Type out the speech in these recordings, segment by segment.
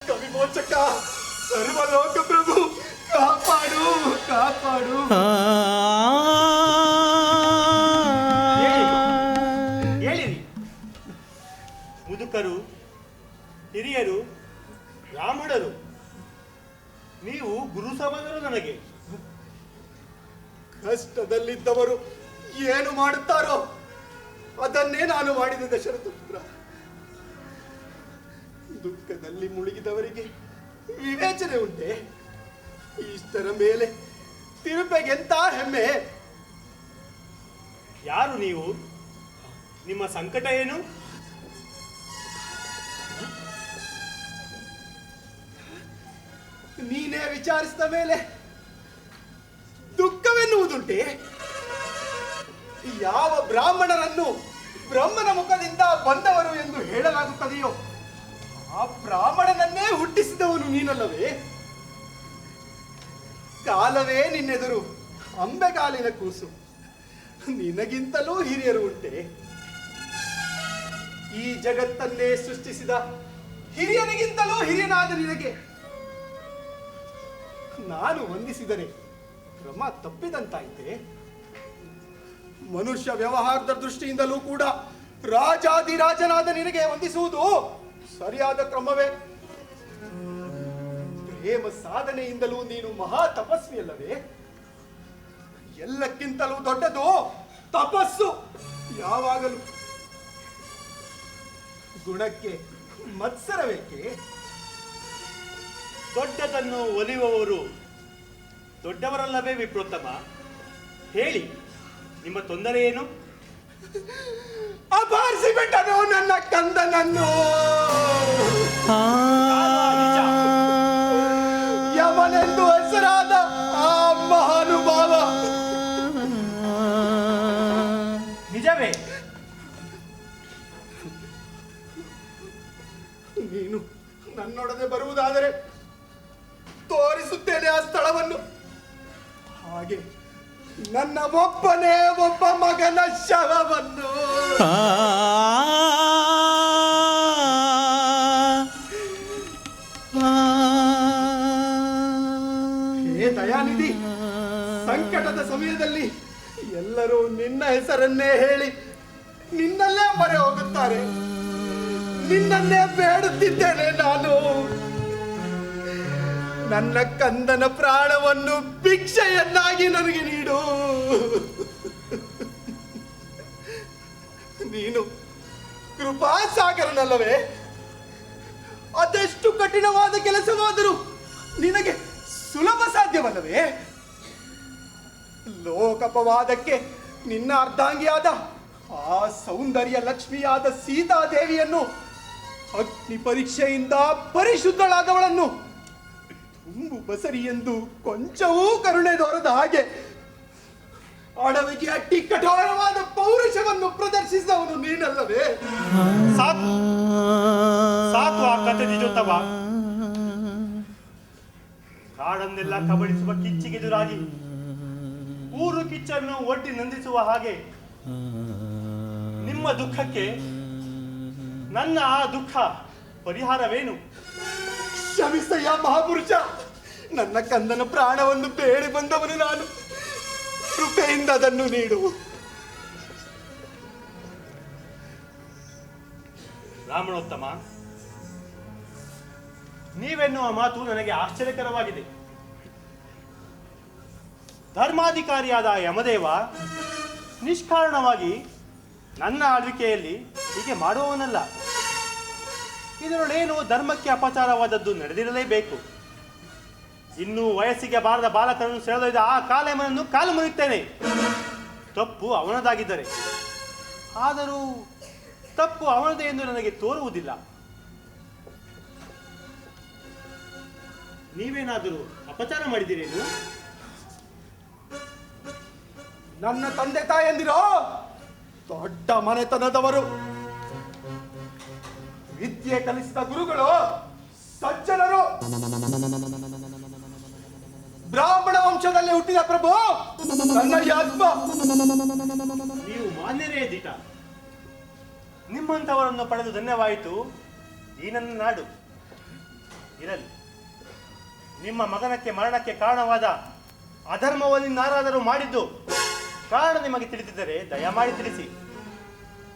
ಕವಿಮೋಚಕ ಸರ್ವಲೋಕ ಪ್ರಭು ಕಾಪಾಡು ಕಾಪಾಡು. ಹೇಳಿರಿ ಮುದುಕರು, ಹಿರಿಯರು, ಬ್ರಾಹ್ಮಣರು, ನೀವು ಗುರು ಸಮಾನರು. ನನಗೆ ಕಷ್ಟದಲ್ಲಿದ್ದವರು ಏನು ಮಾಡುತ್ತಾರೋ ಅದನ್ನೇ ನಾನು ಮಾಡಿದ ದಶರಥ ಪುತ್ರ. ದುಃಖದಲ್ಲಿ ಮುಳುಗಿದವರಿಗೆ ವಿವೇಚನೆ ಉಂಟೆ? ಇಷ್ಟರ ಮೇಲೆ ತಿರುಪೆಗೆಂತ ಹೆಮ್ಮೆ. ಯಾರು ನೀವು? ನಿಮ್ಮ ಸಂಕಟ ಏನು? ನೀನೇ ವಿಚಾರಿಸಿದ ಮೇಲೆ ದುಃಖವೆನ್ನುವುದುಂಟೆ? ಯಾವ ಬ್ರಾಹ್ಮಣರನ್ನು ಬ್ರಹ್ಮನ ಮುಖದಿಂದ ಬಂದವರು ಎಂದು ಹೇಳಲಾಗುತ್ತದೆಯೋ ಆ ಬ್ರಾಹ್ಮಣನನ್ನೇ ಹುಟ್ಟಿಸಿದವನು ನೀನಲ್ಲವೇ? ಕಾಲವೇ ನಿನ್ನೆದುರು ಅಂಬೆಗಾಲಿನ ಕೂಸು. ನಿನಗಿಂತಲೂ ಹಿರಿಯರು ಉಂಟೆ? ಈ ಜಗತ್ತನ್ನೇ ಸೃಷ್ಟಿಸಿದ ಹಿರಿಯನಿಗಿಂತಲೂ ಹಿರಿಯನಾದ ನಿನಗೆ ನಾನು ವಂದಿಸಿದರೆ ಕ್ರಮ ತಪ್ಪಿದಂತಾಯಿತೆ. ಮನುಷ್ಯ ವ್ಯವಹಾರದ ದೃಷ್ಟಿಯಿಂದಲೂ ಕೂಡ ರಾಜಾದಿರಾಜನಾದ ನಿನಗೆ ವಂದಿಸುವುದು ಸರಿಯಾದ ಕ್ರಮವೇ? ಪ್ರೇಮ ಸಾಧನೆಯಿಂದಲೂ ನೀನು ಮಹಾ ತಪಸ್ವಿಯಲ್ಲವೇ? ಎಲ್ಲಕ್ಕಿಂತಲೂ ದೊಡ್ಡದು ತಪಸ್ಸು. ಯಾವಾಗಲೂ ಗುಣಕ್ಕೆ ಮತ್ಸರವೇಕೆ? ದೊಡ್ಡದನ್ನು ಒಲಿಯುವವರು ದೊಡ್ಡವರಲ್ಲವೇ ವಿಪ್ರೋತ್ತಮ? ಹೇಳಿ, ನಿಮ್ಮ ತೊಂದರೆ ಏನು? ಅಪಹರಿಸಿ ಬಿಟ್ಟನು ನನ್ನ ಕಂದನನ್ನು. ಯಮನೆಂದು ಹೆಸರಾದ ಆ ಮಹಾನುಭಾವ ನಿಜವೇ? ನೀನು ನನ್ನೊಡನೆ ಬರುವುದಾದರೆ ತೋರಿಸುತ್ತೇನೆ ಆ ಸ್ಥಳವನ್ನು. ಹಾಗೆ ನನ್ನ ಒಬ್ಬನೇ ಒಬ್ಬ ಮಗನ ಶವವನ್ನು. ಹೇ ದಯಾನಿಧಿ, ಸಂಕಟದ ಸಮಯದಲ್ಲಿ ಎಲ್ಲರೂ ನಿನ್ನ ಹೆಸರನ್ನೇ ಹೇಳಿ ನಿನ್ನಲ್ಲೇ ಮೊರೆ ಹೋಗುತ್ತಾರೆ. ನಿನ್ನನ್ನೇ ಬೇಡುತ್ತಿದ್ದೇನೆ ನಾನು. ನನ್ನ ಕಂದನ ಪ್ರಾಣವನ್ನು ಭಿಕ್ಷೆಯನ್ನಾಗಿ ನನಗೆ ನೀಡು. ನೀನು ಕೃಪಾಸಾಗರನಲ್ಲವೇ? ಅದೆಷ್ಟು ಕಠಿಣವಾದ ಕೆಲಸವಾದರೂ ನಿನಗೆ ಸುಲಭ ಸಾಧ್ಯವಲ್ಲವೇ? ಲೋಕಪವಾದಕ್ಕೆ ನಿನ್ನ ಅರ್ಧಾಂಗಿಯಾದ ಆ ಸೌಂದರ್ಯ ಲಕ್ಷ್ಮಿಯಾದ ಸೀತಾದೇವಿಯನ್ನು, ಅಗ್ನಿ ಪರೀಕ್ಷೆಯಿಂದ ಪರಿಶುದ್ಧಳಾದವಳನ್ನು ತುಂಬು ಬಸರಿ ಎಂದು ಕೊಂಚವೂ ಕರುಣೆ ತೋರದ ಹಾಗೆ ಅಡವಿಗೆ ಅಟ್ಟಿ ಕಠೋರವಾದ ಪೌರುಷವನ್ನು ಪ್ರದರ್ಶಿಸಿದವನು ನೀನಲ್ಲವೇ? ಸಾಕು ಸಾಕು ಆ ಕತೆ ನಿಜೋತ್ತಮ. ಕಾಡನ್ನೆಲ್ಲ ಕಬಳಿಸುವ ಕಿಚ್ಚಿಗೆದುರಾಗಿ ಊರು ಕಿಚ್ಚನ್ನು ಒಡ್ಡಿ ನಂದಿಸುವ ಹಾಗೆ ನಿಮ್ಮ ದುಃಖಕ್ಕೆ ನನ್ನ ಆ ದುಃಖ ಪರಿಹಾರವೇನು? ಕ್ಷಮಿಸಯ್ಯ ಮಹಾಪುರುಷ, ನನ್ನ ಕಂದನ ಪ್ರಾಣವನ್ನು ಬೇಡಿ ಬಂದವನು ನಾನು. ಕೃಪೆಯಿಂದ ಅದನ್ನು ನೀಡು. ಬ್ರಾಹ್ಮಣೋತ್ತಮ, ನೀವೆನ್ನುವ ಮಾತು ನನಗೆ ಆಶ್ಚರ್ಯಕರವಾಗಿದೆ. ಧರ್ಮಾಧಿಕಾರಿಯಾದ ಯಮದೇವ ನಿಷ್ಕಾರಣವಾಗಿ ನನ್ನ ಆಳ್ವಿಕೆಯಲ್ಲಿ ಹೀಗೆ ಮಾಡುವವನಲ್ಲ. ಇದರೊಳೇನು ಧರ್ಮಕ್ಕೆ ಅಪಚಾರವಾದದ್ದು ನಡೆದಿರಲೇಬೇಕು. ಇನ್ನೂ ವಯಸ್ಸಿಗೆ ಬಾರದ ಬಾಲಕರನ್ನು ಸೆಳೆದೊಯ್ದ ಆ ಕಾಲೆಮನನ್ನು ಕಾಲು ಮುರಿಯುತ್ತೇನೆ, ತಪ್ಪು ಅವನದಾಗಿದ್ದರೆ. ಆದರೂ ತಪ್ಪು ಅವನದೇ ಎಂದು ನನಗೆ ತೋರುವುದಿಲ್ಲ. ನೀವೇನಾದರೂ ಅಪಚಾರ ಮಾಡಿದಿರೇನು? ನನ್ನ ತಂದೆ ತಾಯಂದಿರೋ ದೊಡ್ಡ ಮನೆತನದವರು, ವಿದ್ಯೆ ಕಲಿಸಿದ ಗುರುಗಳು, ಸಜ್ಜನರು, ಬ್ರಾಹ್ಮಣ ವಂಶದಲ್ಲಿ ಹುಟ್ಟಿದ ಪ್ರಭು ನನ್ನ ಆತ್ಮ. ನೀವು ಮಾನ್ಯರೇ ದಿಟ. ನಿಮ್ಮಂಥವರನ್ನು ಪಡೆದು ಧನ್ಯವಾಯಿತು ಈ ನನ್ನ ನಾಡು. ಇರಲಿ. ನಿಮ್ಮ ಮಗನಕ್ಕೆ ಮರಣಕ್ಕೆ ಕಾರಣವಾದ ಅಧರ್ಮವನ್ನಾರಾದರೂ ಮಾಡಿದ್ದು ಕಾರಣ ನಿಮಗೆ ತಿಳಿದಿದ್ದರೆ ದಯಮಾಡಿ ತಿಳಿಸಿ.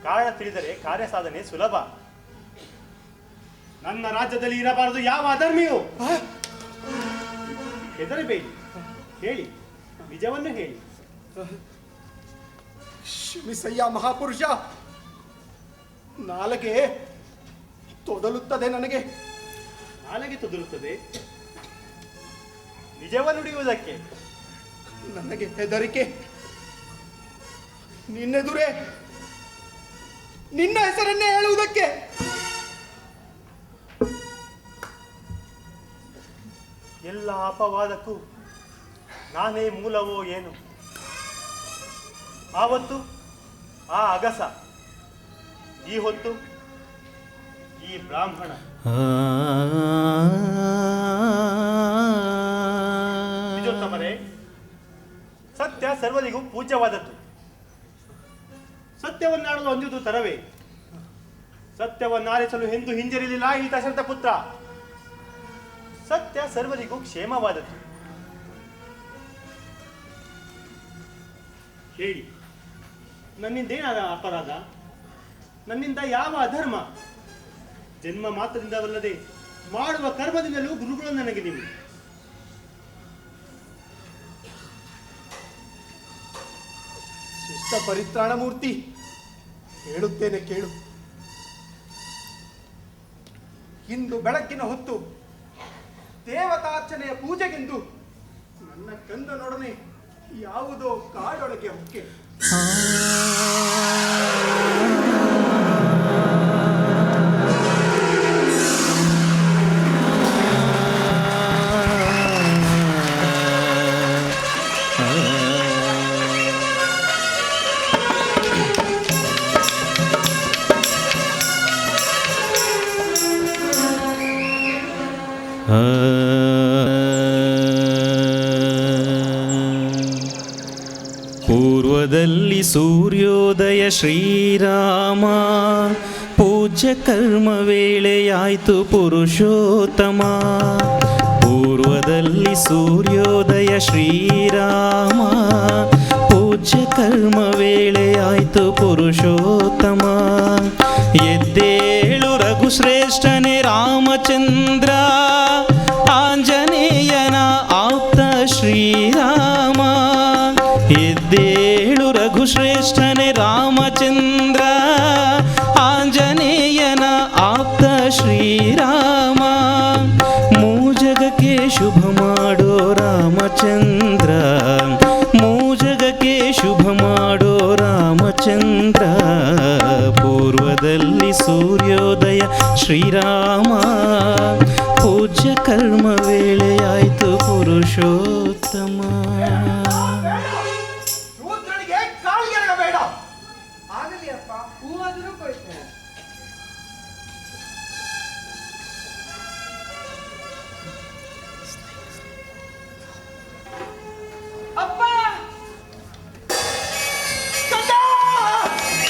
ಕಾರಣ ತಿಳಿದರೆ ಕಾರ್ಯ ಸಾಧನೆ ಸುಲಭ. ನನ್ನ ರಾಜ್ಯದಲ್ಲಿ ಇರಬಾರದು ಯಾವ ಅಧರ್ಮಿಯೂ. ಹೆದರಬೇಡಿ, ಹೇಳಿ, ನಿಜವನ್ನು ಹೇಳಿ. ಕ್ಷಮಿಸಯ್ಯ ಮಹಾಪುರುಷ, ನಾಲಗೆ ತೊದಲುತ್ತದೆ ನನಗೆ. ನಾಲಗೆ ತೊದಲುತ್ತದೆ ನಿಜವನ್ನು ನುಡಿಯುವುದಕ್ಕೆ? ನನಗೆ ಹೆದರಿಕೆ. ನಿನ್ನೆದುರೇ ನಿನ್ನ ಹೆಸರನ್ನೇ ಹೇಳುವುದಕ್ಕೆ. ಎಲ್ಲ ಅಪವಾದಕ್ಕೂ ನಾನೇ ಮೂಲವೋ ಏನು? ಆವತ್ತು ಆ ಅಗಸ, ಈ ಹೊತ್ತು ಈ ಬ್ರಾಹ್ಮಣ. ನಿಜೋತ್ತಮರೇ, ಸತ್ಯ ಸರ್ವರಿಗೂ ಪೂಜ್ಯವಾದದ್ದು. ಸತ್ಯವನ್ನಾಡಲು ಅಂಜುವುದು ತರವೇ? ಸತ್ಯವನ್ನಾರಿಸಲು ಎಂದು ಹಿಂಜರಿಲಿಲ್ಲ ಈ ದಶರಥ ಪುತ್ರ. ಸತ್ಯ ಸರ್ವರಿಗೂ ಕ್ಷೇಮವಾದದ್ದು. ಹೇಳಿ, ನನ್ನಿಂದೇನಾದ ಅಪರಾಧ? ನನ್ನಿಂದ ಯಾವ ಅಧರ್ಮ? ಜನ್ಮ ಮಾತ್ರದಿಂದವಲ್ಲದೆ ಮಾಡುವ ಕರ್ಮದಿಂದಲೂ ಗುರುಗಳು ನನಗೆ ನೀವು. ಶಿಷ್ಟ ಪರಿತ್ರಾಣ ಮೂರ್ತಿ, ಹೇಳುತ್ತೇನೆ ಕೇಳು. ಇಂದು ಬೆಳಕಿನ ಹೊತ್ತು ದೇವತಾರ್ಚನೆಯ ಪೂಜೆಗೆಂದು ನನ್ನ ಕಂದನೊಡನೆ ಯಾವುದೋ ಕಾಡೊಳಗೆ ಹೊಕ್ಕೆ ಪೂರ್ವದಲ್ಲಿ ಸೂರ್ಯೋದಯ ಶ್ರೀರಾಮ, ಪೂಜ್ಯ ಕರ್ಮ ವೇಳೆಯಾಯ್ತು ಪುರುಷೋತ್ತಮ. ಪೂರ್ವದಲ್ಲಿ ಸೂರ್ಯೋದಯ ಶ್ರೀರಾಮ, ಪೂಜ್ಯ ಕರ್ಮ ವೇಳೆಯಾಯ್ತು ಪುರುಷೋತ್ತಮ. ಎದ್ದೇಳು ರಘುಶ್ರೇಷ್ಠನೇ ರಾಮಚಂದ್ರ, ಆಂಜನೇಯನ ಆಪ್ತ ಶ್ರೀರಾಮ. ಎದ್ದೇಳು ರಘುಶ್ರೇಷ್ಠನೇ ರಾಮಚಂದ್ರ, ಆಂಜನೇಯನ ಆಪ್ತ ಶ್ರೀರಾಮ. ಮೂಜಗಕ್ಕೆ ಶುಭ ಮಾಡೋ ರಾಮಚಂದ್ರ, ಮೂಜಗಕ್ಕೆ ಶುಭ ಮಾಡೋ ರಾಮಚಂದ್ರ. ಪೂರ್ವದಲ್ಲಿ ಸೂರ್ಯೋದಯ ಶ್ರೀರಾಮ, ಪೂಜ್ಯ ಕರ್ಮ ವೇಳೆಯಾಯ್ತು ಪುರುಷೋತ್ತಮ. ಶೂದ್ರನಿಗೆ ಕಾಲ್ಗೆರಗ ಬೇಡ. ಆಗಲಿ ಅಪ್ಪ, ಹೂವಾದರೂ ಕೊಯ್ತೇನೆ. ಅಪ್ಪ, ಕಂದ!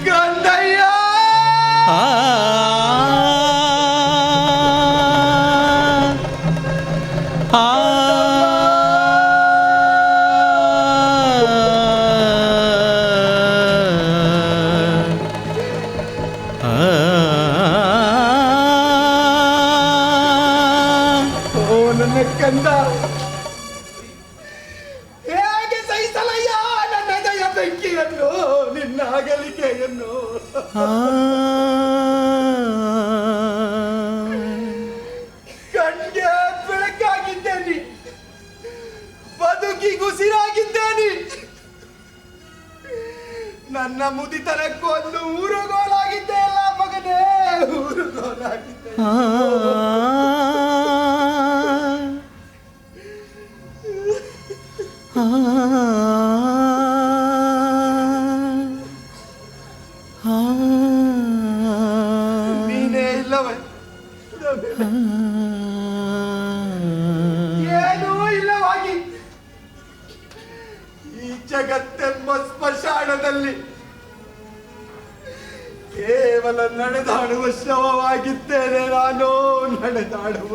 ಗಂಧಯ್ಯ! ಓ ನನ್ನ ಕಂದ, ಹೇಗೆ ಸಹಿಸಲಯ್ಯ ನನ್ನ ದಯ ಬೆಂಕಿಯನ್ನು, ನಿನ್ನ ಅಗಲಿಕೆಯನ್ನು. ಕಣ್ಗೆ ಬೆಳಕಾಗಿದ್ದೇನೆ, ಬದುಕಿಗುಸಿರಾಗಿದ್ದೇನೆ. ನನ್ನ ಮುದಿತನಕ್ಕೊಂದು ಊರುಗೋಲಾಗಿದ್ದೆ ಅಲ್ಲ ಮಗನೇ, ಊರುಗೋಲಾಗಿದ್ದೆ. ಆ ಜಗತ್ತೆಂಬ ಸ್ಮಶಾನದಲ್ಲಿ ಕೇವಲ ನಡೆದಾಡುವ ಶವವಾಗಿದ್ದೇನೆ. ನಾನು ನಡೆದಾಡುವ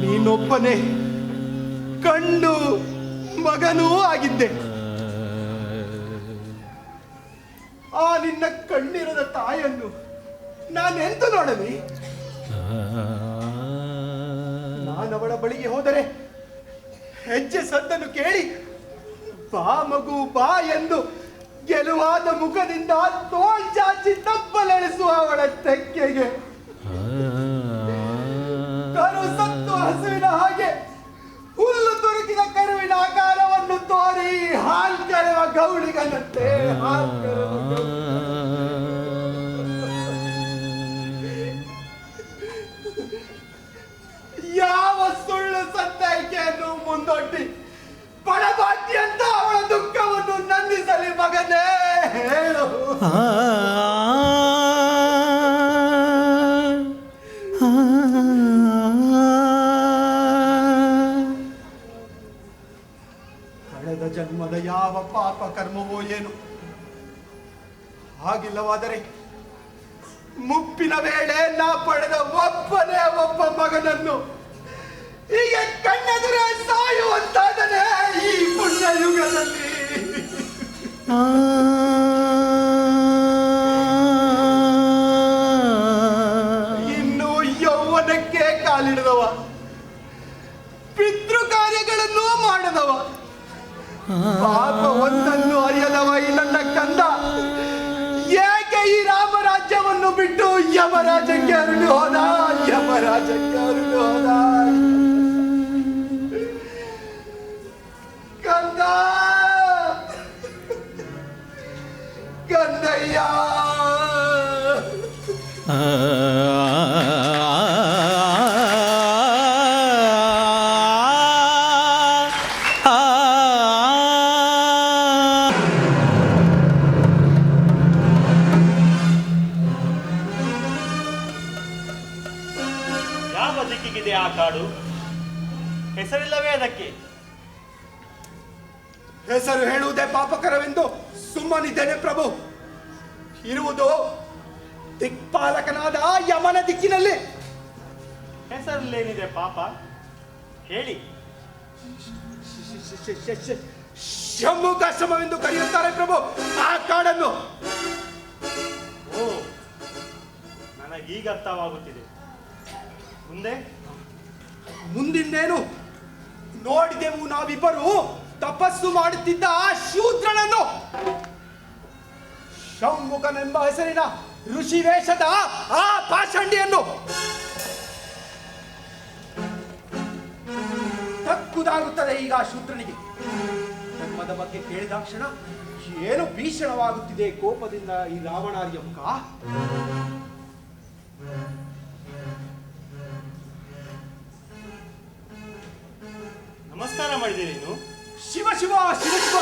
ನೀನೊಬ್ಬನೇ ಕಂಡು ಮಗನೂ ಆಗಿದ್ದೆ. ಆ ನಿನ್ನ ಕಣ್ಣಿರದ ತಾಯಿಯನ್ನು ನಾನೆಂದು ನೋಡಲಿ? ನಾನವಳ ಬಳಿಗೆ ಹೋದರೆ ಹೆಜ್ಜೆ ಸದ್ದನ್ನು ಕೇಳಿ ಬಾ ಮಗು ಬಾ ಎಂದು ಗೆಲುವಾದ ಮುಖದಿಂದ ತೋಳ್ಚಾಚಿ ತಪ್ಪಲೆಳಿಸುವ ಅವಳ ತೆಕ್ಕೆಗೆ ಕರು ಸತ್ತು ಹಸುವಿನ ಹಾಗೆ ಹುಲ್ಲು ತುರುಕಿದ ಕರುವಿನ ಆಕಾರವನ್ನು ತೋರಿ ಹಾಲ್ ಕರೆವ ಗೌಳಿಗನಂತೆ ಯಾವ ಸುಳ್ಳು ಸತ್ತಾಯ್ಕೆಯನ್ನು ಮುಂದೊಡ್ಡಿ ಪಡಬಾಟಿ ಅಂತ ಅವಳ ದುಃಖವನ್ನು ನಂದಿಸಲಿ ಮಗನೇ ಹೇಳು. ಕಳೆದ ಜನ್ಮದ ಯಾವ ಪಾಪ ಕರ್ಮವೋ ಏನು, ಹಾಗಿಲ್ಲವಾದರೆ ಮುಪ್ಪಿನ ವೇಳೆ ನಾ ಪಡೆದ ಒಬ್ಬನೇ ಒಬ್ಬ ಮಗನನ್ನು ಹೀಗೆ ಕಣ್ಣೆದುರೇ ಸಾಯುವಂತಾದನೆ ಈ ಪುಣ್ಯ ಯುಗದಲ್ಲಿ. ಇನ್ನು ಯೌವನಕ್ಕೆ ಕಾಲಿಡಿದವ, ಪಿತೃ ಕಾರ್ಯಗಳನ್ನು ಮಾಡದವ, ಪಾಪ ಒಂದನ್ನು ಅರಿಯದವ ಈ ನನ್ನ ಕಂದ ಏಕೆ ಈ ರಾಮರಾಜ್ಯವನ್ನು ಬಿಟ್ಟು ಯಮರಾಜ್ಯಕ್ಕೆ ಅರಳಿ ಹೋದ? ಯಮರಾಜ್ಯಕ್ಕೆ ಅರಳಿ ಹೋದ. ಕಂದ, ಕಂದಯ್ಯ. ಯಾವ ದಿಕ್ಕಿಗಿದೆ ಆ ಕಾಡು? ಹೆಸರಿಲ್ಲವೇ ಅದಕ್ಕೆ? ಹೆಸರು ಹೇಳುವುದೇ ಪಾಪಕರವೆಂದು ಸುಮ್ಮನಿದ್ದೇನೆ ಪ್ರಭು. ಇರುವುದು ದಿಕ್ಪಾಲಕನಾದ ಯಮನ ದಿಕ್ಕಿನಲ್ಲಿ. ಹೆಸರಲ್ಲೇನಿದೆ ಪಾಪ ಹೇಳಿ. ಶಂಭುಕಾಶ್ರಮವೆಂದು ಕರೆಯುತ್ತಾರೆ ಪ್ರಭು ಆ ಕಾಡನ್ನು. ಓ, ನನಗೀಗ ಅರ್ಥವಾಗುತ್ತಿದೆ. ಮುಂದಿನೇನು? ನೋಡಿದೆವು ನಾವಿಬ್ಬರು ತಪಸ್ಸು ಮಾಡುತ್ತಿದ್ದ ಆ ಶೂದ್ರನನ್ನು, ಶಂಭುಕನೆಂಬ ಹೆಸರಿನ ಋಷಿ ವೇಷದ ಆ ಪಾಷಂಡಿಯನ್ನು. ತಕ್ಕುದಾಗುತ್ತದೆ ಈಗ ಆ ಶೂದ್ರನಿಗೆ. ಧರ್ಮದ ಬಗ್ಗೆ ಕೇಳಿದಾಕ್ಷಣ ಏನು ಭೀಷಣವಾಗುತ್ತಿದೆ ಕೋಪದಿಂದ ಈ ರಾವಣಾರ್ಯ ಮುಖ. ನಮಸ್ಕಾರ ಮಾಡಿದ್ದೀರಿ ನೀನು? ಶಿವ ಶಿವ ಶಿವ ಶಿವ,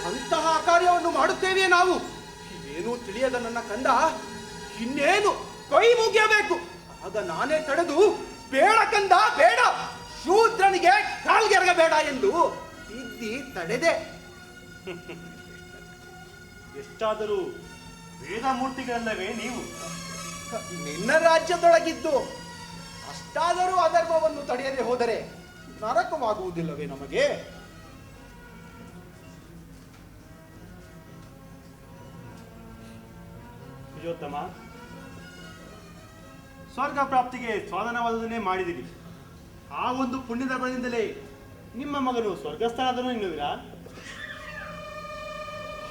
ಅಂತಹ ಕಾರ್ಯವನ್ನು ಮಾಡುತ್ತೇವೆ ನಾವು. ಇದೇನು ತಿಳಿಯದ ನನ್ನ ಕಂದ ಇನ್ನೇನು ಕೈ ಮುಗಿಯಬೇಕು. ಆಗ ನಾನೇ ತಡೆದು ಬೇಡ ಕಂದ ಬೇಡ, ಶೂದ್ರನಿಗೆ ಕಾಲ್ಗೆರಗಬೇಡ ಎಂದು ತಿದ್ದಿ ತಡೆದೆ. ಎಷ್ಟಾದರೂ ವೇದಮೂರ್ತಿಗಳಲ್ಲವೇ ನೀವು? ನಿನ್ನ ರಾಜ್ಯದೊಳಗಿದ್ದು ಅಷ್ಟಾದರೂ ಅಧರ್ಮವನ್ನು ತಡೆಯದೆ ಹೋದರೆ ನರಕವಾಗುವುದಿಲ್ಲವೇ ನಮಗೆ? ಪ್ರಿಯೋತ್ತಮ, ಸ್ವರ್ಗ ಪ್ರಾಪ್ತಿಗೆ ಸ್ವಾಧನವಾದದನ್ನೇ ಮಾಡಿದಿರಿ. ಆ ಒಂದು ಪುಣ್ಯದ ಬಲದಿಂದಲೇ ನಿಮ್ಮ ಮಗನು ಸ್ವರ್ಗಸ್ಥನಾದನು ಎನ್ನುವಿರಾ?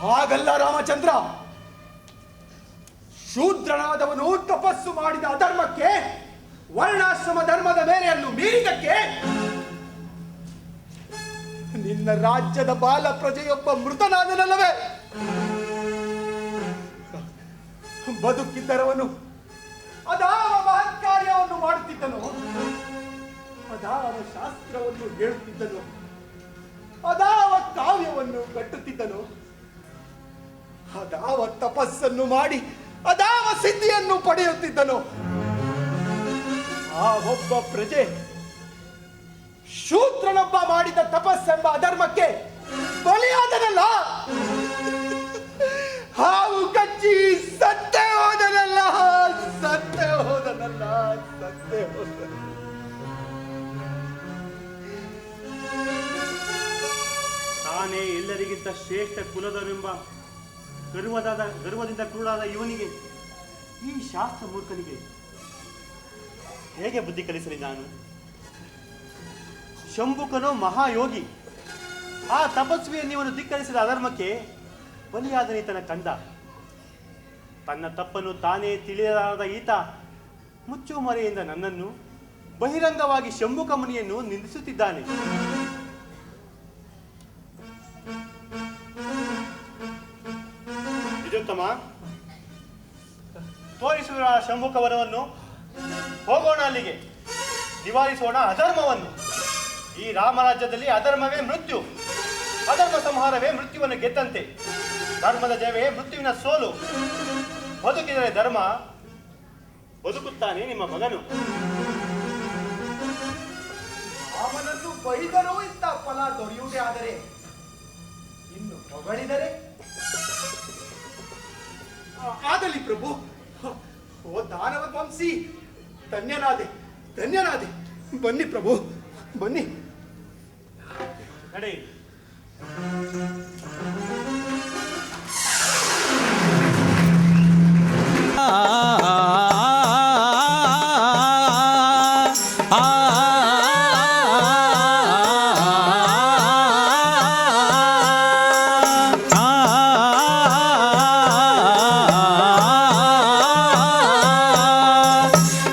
ಹಾಗಲ್ಲ ರಾಮಚಂದ್ರ. ಶೂದ್ರನಾದವನು ತಪಸ್ಸು ಮಾಡಿದ ಅಧರ್ಮಕ್ಕೆ, ವರ್ಣಾಶ್ರಮ ಧರ್ಮದ ಮೇರೆಯನ್ನು ಮೀರಿದಕ್ಕೆ ನಿನ್ನ ರಾಜ್ಯದ ಬಾಲ ಪ್ರಜೆಯೊಬ್ಬ ಮೃತನಾದನಲ್ಲವೇ? ಬದುಕಿದ್ದರವನು ಅದಾವ ಮಹತ್ಕಾರ್ಯವನ್ನು ಮಾಡುತ್ತಿದ್ದನು, ಅದಾವ ಶಾಸ್ತ್ರವನ್ನು ಹೇಳುತ್ತಿದ್ದನು, ಅದಾವ ಕಾವ್ಯವನ್ನು ಕಟ್ಟುತ್ತಿದ್ದನು, ಅದಾವ ತಪಸ್ಸನ್ನು ಮಾಡಿ ಅದಾವ ಸಿದ್ಧಿಯನ್ನು ಪಡೆಯುತ್ತಿದ್ದನು. ಆ ಒಬ್ಬ ಪ್ರಜೆ ಶೂದ್ರನೊಬ್ಬ ಮಾಡಿದ ತಪಸ್ಸೆಂಬ ಅಧರ್ಮಕ್ಕೆ ಬಲಿಯಾದನಲ್ಲ. ಹಾವು ಕಚ್ಚಿ ಸತ್ತೇ ಹೋದನಲ್ಲ. ತಾನೇ ಎಲ್ಲರಿಗಿಂತ ಶ್ರೇಷ್ಠ ಕುಲದವೆಂಬ ಗರ್ವದಿಂದ ಕ್ರೂರಾದ ಇವನಿಗೆ, ಈ ಶಾಸ್ತ್ರ ಮೂರ್ಖನಿಗೆ ಹೇಗೆ ಬುದ್ಧಿ ಕಲಿಸಲಿ ನಾನು? ಶಂಭುಕನೋ ಮಹಾಯೋಗಿ, ಆ ತಪಸ್ವಿಯನ್ನಿವನು ಧಿಕ್ಕರಿಸಿದ ಅಧರ್ಮಕ್ಕೆ ಬಲಿಯಾದನೀತನ ಕಂದ. ತನ್ನ ತಪ್ಪನ್ನು ತಾನೇ ತಿಳಿಯಲಾರದ ಈತ ಮುಚ್ಚುಮರೆಯಿಂದ ನನ್ನನ್ನು, ಬಹಿರಂಗವಾಗಿ ಶಂಭುಕ ಮುನಿಯನ್ನು ನಿಂದಿಸುತ್ತಿದ್ದಾನೆ. ನಿಜೋತ್ತಮ, ತೋರಿಸುವ ಶಂಭುಕ ವರವನ್ನು. ಹೋಗೋಣ ಅಲ್ಲಿಗೆ, ನಿವಾರಿಸೋಣ ಅಧರ್ಮವನ್ನು. ಈ ರಾಮರಾಜ್ಯದಲ್ಲಿ ಅಧರ್ಮವೇ ಮೃತ್ಯು, ಅಧರ್ಮ ಸಂಹಾರವೇ ಮೃತ್ಯುವನ್ನು ಗೆದ್ದಂತೆ. ಧರ್ಮದ ಜಯವೇ ಮೃತ್ಯುವಿನ ಸೋಲು. ಬದುಕಿದರೆ ಧರ್ಮ, ಬದುಕುತ್ತಾನೆ ನಿಮ್ಮ ಮಗನು. ರಾಮನನ್ನು ಬೈದರೂ ಇಂಥ ಫಲ ದೊರೆಯುವುದೇ ಆದರೆ, ಇನ್ನು ಹೊಗಳಿದರೆ ಆಗಲಿ ಪ್ರಭು. ಓ ದಾನವ ವಂಶಿ, ಧನ್ಯನಾದೆ. ಬನ್ನಿ ಪ್ರಭು, ಬನ್ನಿ. ನಡೆ.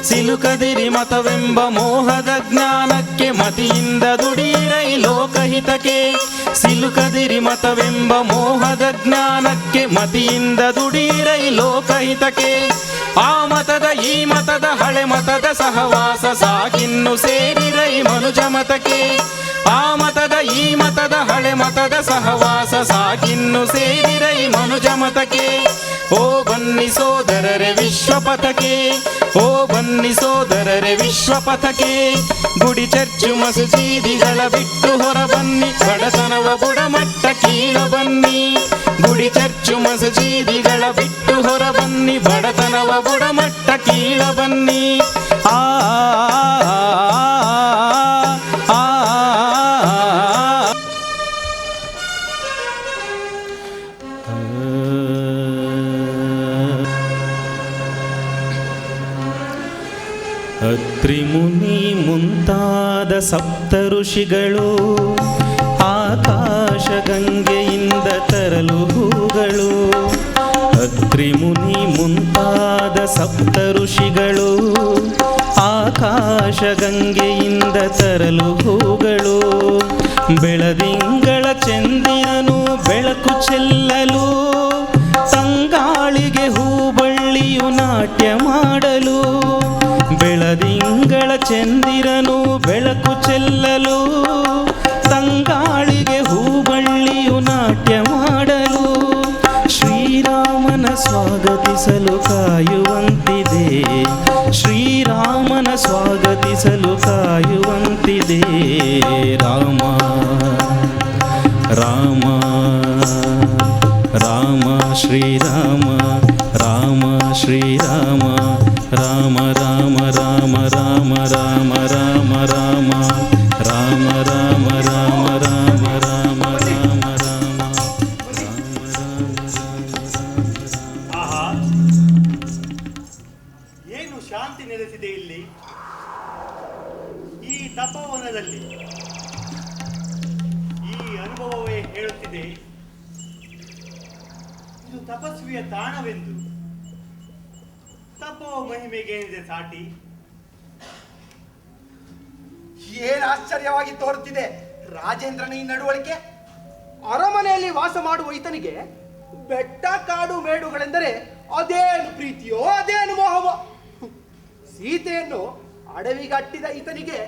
ಸಿಲುಕದಿರಿ ಮತವೆಂಬ ಮೋಹದ ಜ್ಞಾನಕ್ಕೆ ಮತಿಯಿಂದ ದುಡಿಯಿರೈ ಲೋಕಹಿತಕ್ಕೆ. ಸಿಲುಕದಿರಿ ಮತವೆಂಬ ಮೋಹದ ಜ್ಞಾನಕ್ಕೆ ಮತಿಯಿಂದ ದುಡಿಯಿರೈ ಲೋಕಹಿತಕ್ಕೆ. ಆ ಮತದ ಈ ಮತದ ಹಳೆ ಮತದ ಸಹವಾಸ ಸಾಗಿನ್ನು ಸೇರಿರೈ ಮನುಜ ಮತಕ್ಕೆ. ಆ ಮತದ ಈ ಮತದ ಹಳೆ ಮತದ ಸಹವಾಸ ಸಾಗಿನ್ನು ಸೇರಿರೈ ಮನುಜ ಮತಕ್ಕೆ. ಓ ಬನ್ನಿ ಸೋದರರೆ ವಿಶ್ವಪಥಕ್ಕೆ, ಓ ಬನ್ನಿ ಸೋದರರೆ ವಿಶ್ವಪಥಕ್ಕೆ. ಗುಡಿ ಚರ್ಚು ಮಸೀದಿಗಳ ಬಿಟ್ಟು ಹೊರ ಬನ್ನಿ, ಬಡತನವ ಬುಡಮಟ್ಟ ಕೀಳ ಬನ್ನಿ. ಗುಡಿ ಚರ್ಚು ಮಸೀದಿಗಳ ಬಿಟ್ಟು ಹೊರ ಬನ್ನಿ, ಬಡತನವ ಬುಡಮಟ್ಟ ಕೀಳ ಬನ್ನಿ. ಆ ಅತ್ರಿಮುನಿ ಮುಂತಾದ ಸಪ್ತ ಋಷಿಗಳು ಆಕಾಶ ಗಂಗೆಯಿಂದ ತರಲು ಹೂಗಳು. ಅತ್ರಿಮುನಿ ಮುಂತಾದ ಸಪ್ತ ಋಷಿಗಳು ಆಕಾಶ ಗಂಗೆಯಿಂದ ತರಲು ಹೂಗಳು. ಬೆಳದಿಂಗಳ ಚಂದಿರನು ಬೆಳಕು ಚೆಲ್ಲಲು, ತಂಗಾಳಿಗೆ ಹೂಬಳ್ಳಿಯು ನಾಟ್ಯ ಮಾಡಲು. ಬೆಳದಿಂಗಳ ಚಂದಿರನು ಬೆಳಕು ಚೆಲ್ಲಲು, ತಂಗಾಳಿಗೆ ಹೂಬಳ್ಳಿಯು ನಾಟ್ಯ ಮಾಡಲು. ಶ್ರೀರಾಮನ ಸ್ವಾಗತಿಸಲು ಕಾಯುವಂತಿದೆ, ಶ್ರೀರಾಮನ ಸ್ವಾಗತಿಸಲು ಕಾಯುವಂತಿದೆ. ರಾಮ ರಾಮ ರಾಮ ಶ್ರೀರಾಮ, ರಾಮ ಶ್ರೀರಾಮ, ರಾಮ ರಾಮ ರಾಮ ರಾಮ ರಾಮ ರಾಮ ರಾಮ ರಾಮ ರಾಮ ರಾಮ ರಾಮ ರಾಮ ರಾಮ ರಾಮ. ಆಹಾ, ಏನು ಶಾಂತಿ ನೆಲೆಸಿದೆ ಇಲ್ಲಿ ಈ ತಪೋವನದಲ್ಲಿ. ಈ ಅನುಭವವೇ ಹೇಳುತ್ತಿದೆ ಇದು ತಪಸ್ವಿಯ ತಾಣವೆಂದು. ತಪೋ ಮಹಿಮೆಗೆ ಏನಿದೆ ಸಾಟಿ? ಏನು ಆಶ್ಚರ್ಯವಾಗಿ ತೋರುತ್ತಿದೆ ರಾಜೇಂದ್ರನ ಈ ನಡವಳಿಕೆ. ಅರಮನೆಯಲ್ಲಿ ವಾಸ ಮಾಡುವ ಈತನಿಗೆ ಬೆಟ್ಟ ಕಾಡು ಮೇಡುಗಳೆಂದರೆ ಅದೇನು ಪ್ರೀತಿಯೋ ಅದೇನು ಮೋಹವೋ. ಸೀತೆಯನ್ನು ಅಡವಿಗೆ ಅಟ್ಟಿದ ಈತನಿಗೆ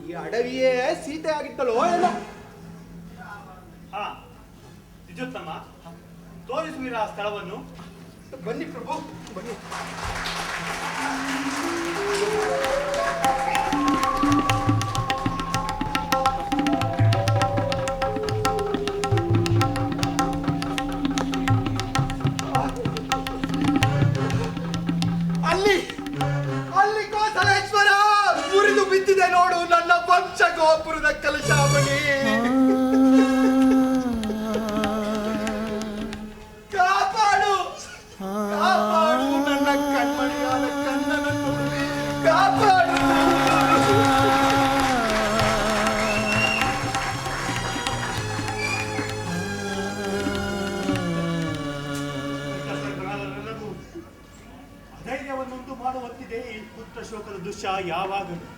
ಈ ಅಡವಿಯೇ ಸೀತೆ ಆಗಿತ್ತಲೋ ಏನೋ. ಹಾ, ನಿಜೋತ್ತಮ, ತೋರಿಸುವಿರ ಆ ಸ್ಥಳವನ್ನು? ಬನ್ನಿ ಪ್ರಭು, ಬನ್ನಿ. ಇದೆ ನೋಡು ನನ್ನ ವಂಶ ಗೋಪುರದ ಕಲಶಾಮಣಿ. ಕಾಪಾಡು ಕಾಪಾಡು ನನ್ನ ಕಣ್ಮಣಿಯಾದ ಕಣ್ಣನನ್ನು ಕಾಪಾಡು. ಧೈರ್ಯವನ್ನುಂಟು ಮಾಡುವಂತಿದೆ ಈ ಪುತ್ರ ಶೋಕದ ದೃಶ್ಯ ಯಾವಾಗಲೂ.